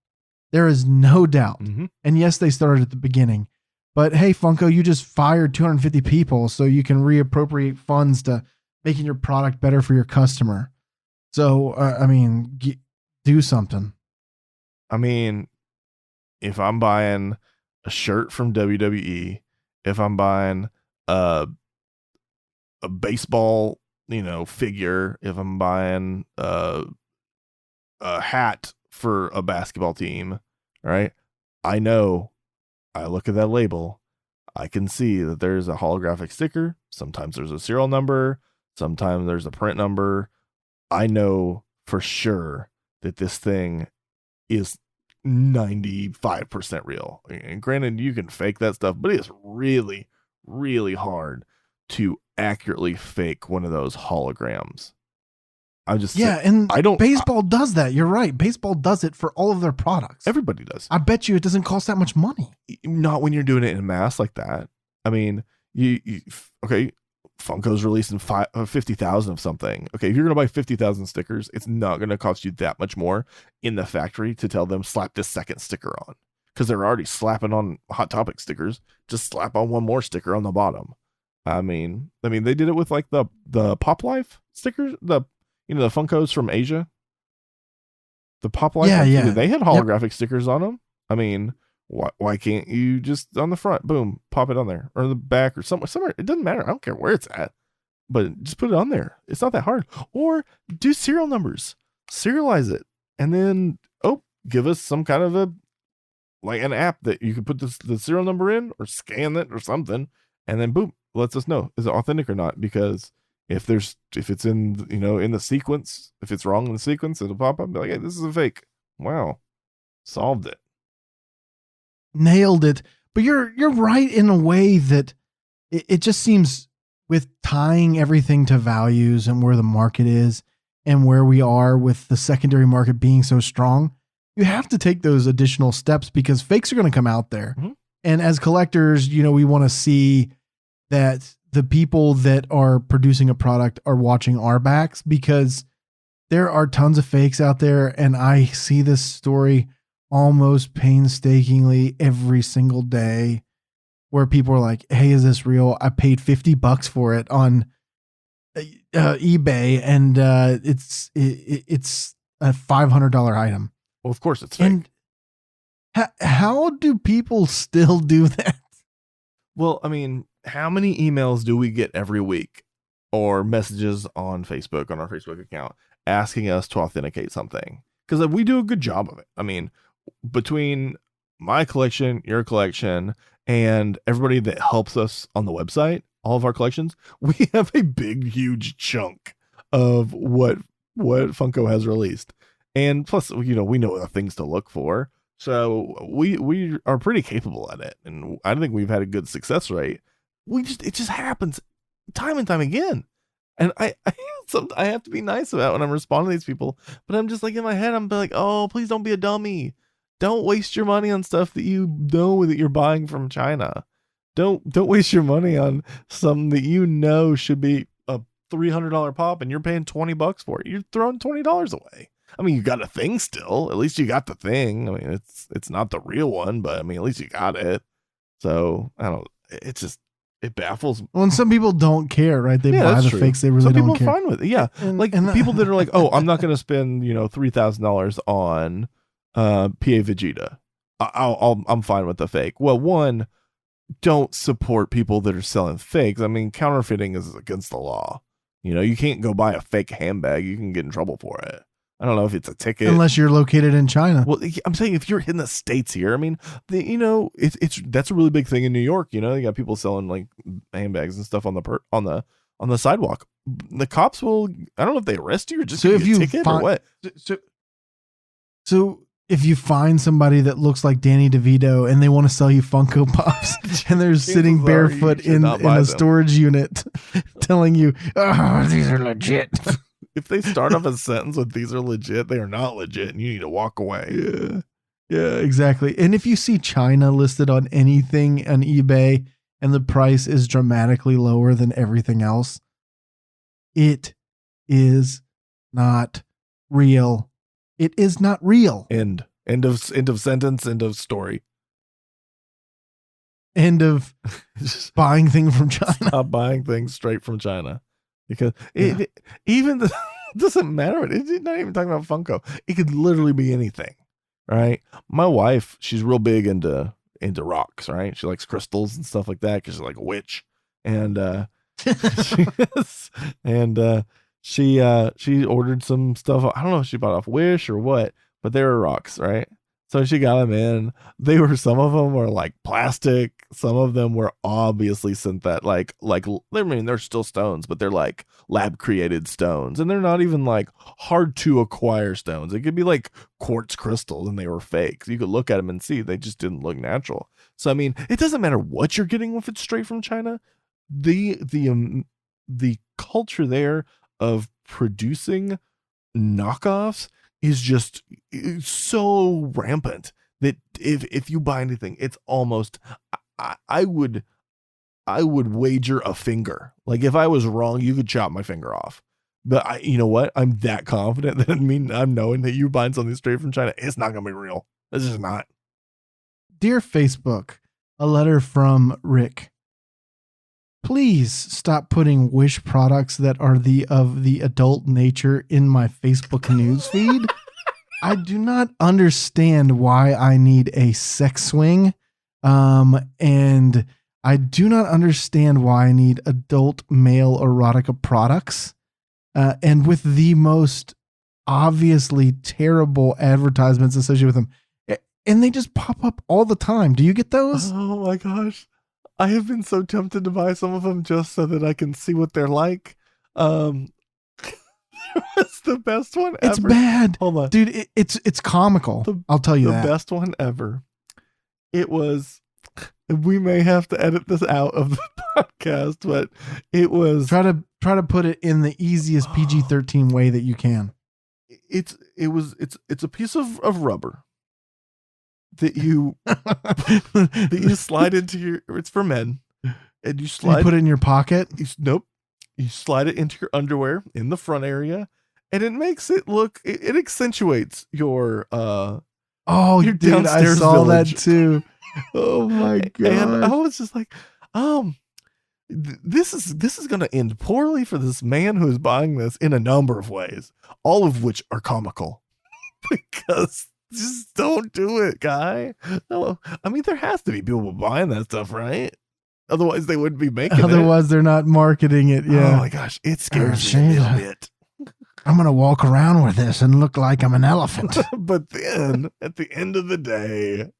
Speaker 1: There is no doubt.
Speaker 2: Mm-hmm.
Speaker 1: And yes, they started at the beginning. But hey, Funko, you just fired 250 people so you can reappropriate funds to making your product better for your customer. So, do something.
Speaker 2: I mean, if I'm buying a shirt from WWE, if I'm buying a baseball, figure, if I'm buying a hat for a basketball team, right? I know. I look at that label, I can see that there's a holographic sticker. Sometimes there's a serial number. Sometimes there's a print number. I know for sure that this thing is 95% real. And granted, you can fake that stuff, but it's really, really hard to accurately fake one of those holograms.
Speaker 1: Baseball does that. You're right. Baseball does it for all of their products.
Speaker 2: Everybody does.
Speaker 1: I bet you it doesn't cost that much money.
Speaker 2: Not when you're doing it in mass like that. I mean, okay, Funko's releasing 50,000 of something. Okay, if you're going to buy 50,000 stickers, it's not going to cost you that much more in the factory to tell them slap this second sticker on, because they're already slapping on Hot Topic stickers. Just slap on one more sticker on the bottom. I mean, they did it with like the Pop Life stickers, the Funkos from Asia. The Pop Life,
Speaker 1: yeah.
Speaker 2: They had holographic stickers on them. I mean, why can't you just on the front, boom, pop it on there, or the back, or somewhere? It doesn't matter. I don't care where it's at, but just put it on there. It's not that hard. Or do serial numbers, serialize it, and then give us some kind of an app that you can put the serial number in, or scan it or something, and then boom, lets us know is it authentic or not. Because if it's in in the sequence, if it's wrong in the sequence, it'll pop up and be like, hey, this is a fake. Wow, solved it.
Speaker 1: Nailed it. But you're right in a way that it just seems, with tying everything to values and where the market is and where we are with the secondary market being so strong, you have to take those additional steps, because fakes are going to come out there.
Speaker 2: Mm-hmm.
Speaker 1: And as collectors, we want to see that the people that are producing a product are watching our backs, because there are tons of fakes out there. And I see this story almost painstakingly every single day. where people are like, "Hey, is this real? I paid $50 for it on eBay, and it's a $500 item."
Speaker 2: Well, of course it's fake.
Speaker 1: And how do people still do that?
Speaker 2: Well, I mean, how many emails do we get every week or messages on Facebook, on our Facebook account, asking us to authenticate something? Because we do a good job of it. I mean, between my collection, your collection, and everybody that helps us on the website, all of our collections, we have a big, huge chunk of what Funko has released. And plus, we know the things to look for. So we are pretty capable at it. And I think we've had a good success rate. It just happens time and time again. And I have to be nice about it when I'm responding to these people, but I'm just like, in my head, I'm like, oh, please don't be a dummy. Don't waste your money on stuff that you know that you're buying from China. Don't waste your money on something that you know should be a $300 pop and you're paying $20 for it. You're throwing $20 away. I mean, you got a thing still. At least you got the thing. I mean, it's not the real one, but I mean, at least you got it. So it baffles me.
Speaker 1: Well, and some people don't care, right? They buy the fakes. They really
Speaker 2: some
Speaker 1: don't
Speaker 2: people
Speaker 1: care.
Speaker 2: Are fine with it. Yeah. And people that are like, oh, I'm not going to spend, $3,000 on PA Vegeta. I'm fine with the fake. Well, one, don't support people that are selling fakes. I mean, counterfeiting is against the law. You can't go buy a fake handbag. You can get in trouble for it. I don't know if it's a ticket.
Speaker 1: Unless you're located in China.
Speaker 2: Well, I'm saying if you're in the States here, I mean, that's a really big thing in New York. You got people selling like handbags and stuff on the sidewalk. The cops will, I don't know if they arrest you or just give you a ticket or what.
Speaker 1: So if you find somebody that looks like Danny DeVito and they want to sell you Funko Pops and they're sitting barefoot in a storage unit telling you, oh, these are legit.
Speaker 2: If they start off a sentence with "these are legit," they are not legit, and you need to walk away.
Speaker 1: Yeah, exactly. And if you see China listed on anything on eBay and the price is dramatically lower than everything else, it is not real. It is not real.
Speaker 2: End of sentence. End of story.
Speaker 1: End of buying things from China.
Speaker 2: Stop buying things straight from China. Because it doesn't matter. It's not even talking about Funko. It could literally be anything, right? My wife, she's real big into rocks, right? She likes crystals and stuff like that because she's like a witch. And she ordered some stuff. I don't know if she bought off Wish or what, but they were rocks, right? So she got them in. Some of them were like plastic. Some of them were obviously synthetic. I mean, they're still stones, but they're like lab created stones. And they're not even like hard to acquire stones. It could be like quartz crystals and they were fake. So you could look at them and see they just didn't look natural. So, I mean, it doesn't matter what you're getting if it's straight from China. The culture there of producing knockoffs is just so rampant that if you buy anything, it's almost, I would wager a finger. Like if I was wrong, you could chop my finger off. But you know what? I'm that confident that I'm knowing that you buying something straight from China, it's not going to be real. It's just not.
Speaker 1: Dear Facebook, a letter from Rick. Please stop putting Wish products that are of the adult nature in my Facebook news feed. I do not understand why I need a sex swing. And I do not understand why I need adult male erotica products. And with the most obviously terrible advertisements associated with them. And they just pop up all the time. Do you get those?
Speaker 2: Oh my gosh. I have been so tempted to buy some of them just so that I can see what they're like. It's the best one ever.
Speaker 1: It's bad.
Speaker 2: Hold on.
Speaker 1: Dude, it's comical. I'll tell you that.
Speaker 2: The best one ever. It was, we may have to edit this out of the podcast, but it was.
Speaker 1: Try to put it in the easiest PG-13 way that you can.
Speaker 2: It's a piece of rubber that you slide into it's for men, and you
Speaker 1: put it in your pocket.
Speaker 2: Nope, you slide it into your underwear in the front area, and it makes it look. It accentuates your
Speaker 1: your
Speaker 2: dude,
Speaker 1: I saw
Speaker 2: village.
Speaker 1: that too. Oh my
Speaker 2: And I
Speaker 1: god.
Speaker 2: was just like, this is going to end poorly for this man who is buying this in a number of ways, all of which are comical. Because just don't do it, guy. No, I mean, there has to be people buying that stuff, right? Otherwise, they wouldn't be making it.
Speaker 1: Otherwise, they're not marketing it. Yeah.
Speaker 2: Oh my gosh, it scares me a little bit.
Speaker 1: I'm gonna walk around with this and look like I'm an elephant.
Speaker 2: But then, at the end of the day,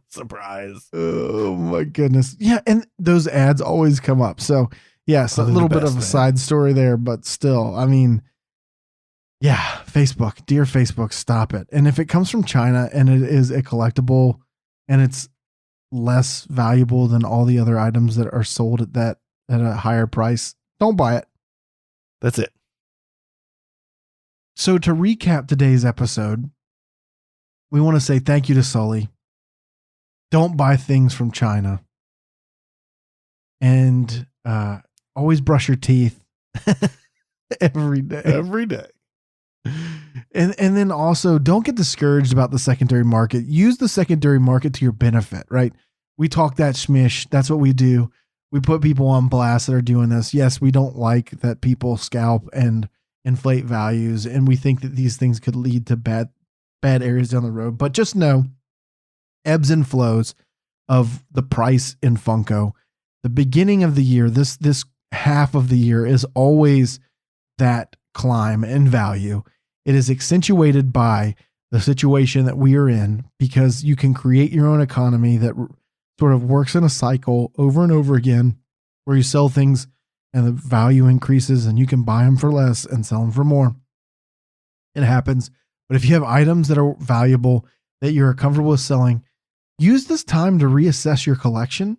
Speaker 2: surprise.
Speaker 1: Oh my goodness. Yeah, and those ads always come up. So yes, a little bit of a side story there, but still, I mean, yeah, Facebook, dear Facebook, stop it. And if it comes from China and it is a collectible and it's less valuable than all the other items that are sold at a higher price, don't buy it.
Speaker 2: That's it.
Speaker 1: So to recap today's episode, we want to say thank you to Sully. Don't buy things from China. And always brush your teeth every day.
Speaker 2: Every day.
Speaker 1: And then also don't get discouraged about the secondary market. Use the secondary market to your benefit, right? We talk that smish. That's what we do. We put people on blast that are doing this. Yes, we don't like that people scalp and inflate values, and we think that these things could lead to bad areas down the road. But just know, ebbs and flows of the price in Funko. The beginning of the year, this half of the year is always that climb in value. It is accentuated by the situation that we are in, because you can create your own economy that sort of works in a cycle over and over again, where you sell things and the value increases and you can buy them for less and sell them for more. It happens. But if you have items that are valuable that you're comfortable with selling, use this time to reassess your collection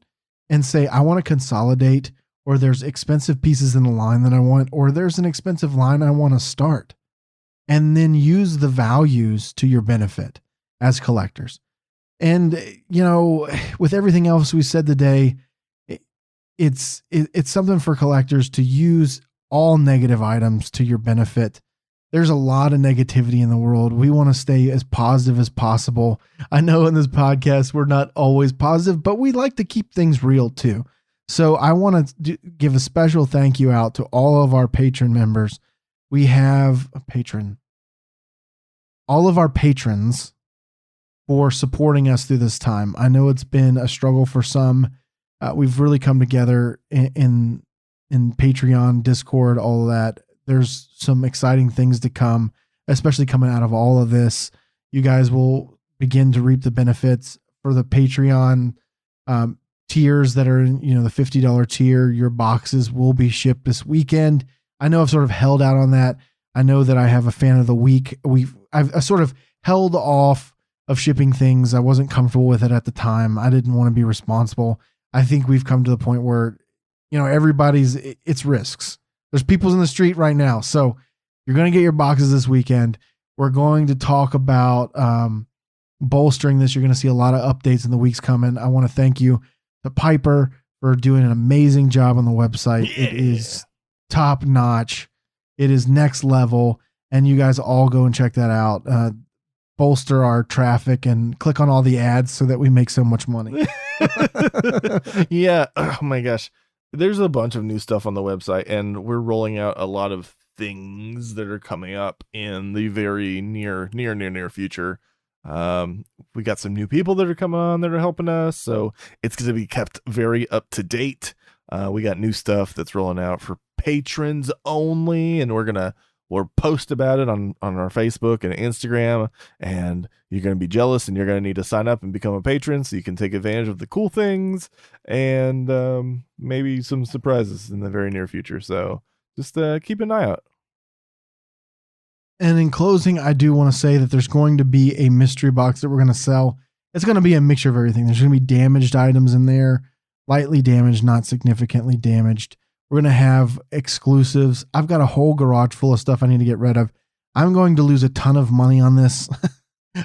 Speaker 1: and say, I want to consolidate, or there's expensive pieces in the line that I want, or there's an expensive line I want to start. And then use the values to your benefit as collectors. And, you know, with everything else we said today, it's something for collectors to use all negative items to your benefit. There's a lot of negativity in the world. We want to stay as positive as possible. I know in this podcast, we're not always positive, but we like to keep things real too. So I want to give a special thank you out to all of our patron members. We have a patron. All of our patrons for supporting us through this time. I know it's been a struggle for some. We've really come together in Patreon, Discord, all of that. There's some exciting things to come, especially coming out of all of this. You guys will begin to reap the benefits for the Patreon tiers that are in, the $50 tier. Your boxes will be shipped this weekend. I know I've sort of held out on that. I know that I have a fan of the week. I've sort of held off of shipping things. I wasn't comfortable with it at the time. I didn't want to be responsible. I think we've come to the point where, it's risks. There's people in the street right now. So you're going to get your boxes this weekend. We're going to talk about bolstering this. You're going to see a lot of updates in the weeks coming. I want to thank you to Piper for doing an amazing job on the website. Yeah. It is top notch. It is next level. And you guys all go and check that out. Bolster our traffic and click on all the ads so that we make so much money.
Speaker 2: Yeah. Oh my gosh. There's a bunch of new stuff on the website, and we're rolling out a lot of things that are coming up in the very near future. We got some new people that are coming on that are helping us, so it's going to be kept very up to date. We got new stuff that's rolling out for patrons only, and we'll post about it on our Facebook and Instagram, and you're going to be jealous, and you're going to need to sign up and become a patron so you can take advantage of the cool things and maybe some surprises in the very near future. So just keep an eye out.
Speaker 1: And in closing, I do want to say that there's going to be a mystery box that we're going to sell. It's going to be a mixture of everything. There's going to be damaged items in there, lightly damaged, not significantly damaged. We're going to have exclusives. I've got a whole garage full of stuff I need to get rid of. I'm going to lose a ton of money on this,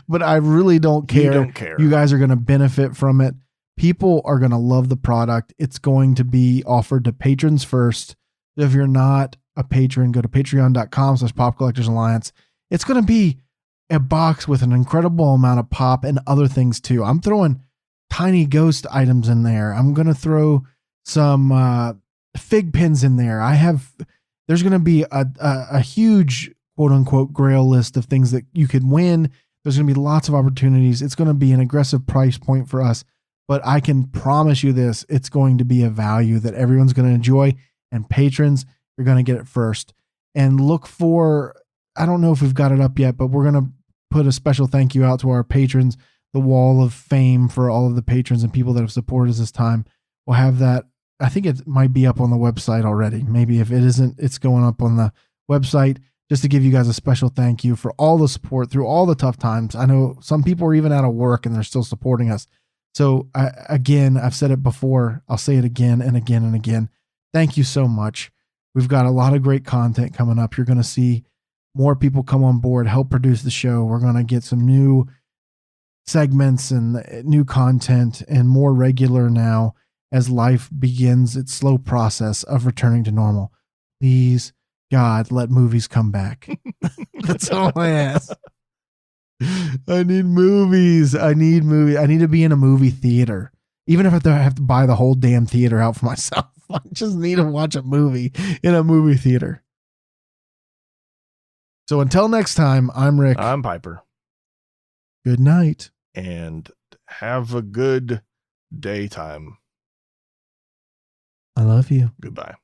Speaker 1: but I really don't care.
Speaker 2: You don't care.
Speaker 1: You guys are going to benefit from it. People are going to love the product. It's going to be offered to patrons first. If you're not a patron, go to patreon.com/Pop Collectors Alliance. It's going to be a box with an incredible amount of pop and other things too. I'm throwing tiny ghost items in there. I'm going to throw some fig pins in there. There's going to be a huge quote unquote grail list of things that you could win. There's going to be lots of opportunities. It's going to be an aggressive price point for us, but I can promise you this, it's going to be a value that everyone's going to enjoy, and patrons, you're going to get it first. And look for, I don't know if we've got it up yet, but we're going to put a special thank you out to our patrons, the wall of fame for all of the patrons and people that have supported us this time. We'll have that. I think it might be up on the website already. Maybe if it isn't, it's going up on the website just to give you guys a special thank you for all the support through all the tough times. I know some people are even out of work and they're still supporting us. So again, I've said it before. I'll say it again and again and again. Thank you so much. We've got a lot of great content coming up. You're going to see more people come on board, help produce the show. We're going to get some new segments and new content and more regular now as life begins its slow process of returning to normal. Please, God, let movies come back. That's all I ask. I need movies. I need to be in a movie theater. Even if I have to buy the whole damn theater out for myself. I just need to watch a movie in a movie theater. So until next time, I'm Rick.
Speaker 2: I'm Piper.
Speaker 1: Good night.
Speaker 2: And have a good daytime.
Speaker 1: I love you.
Speaker 2: Goodbye.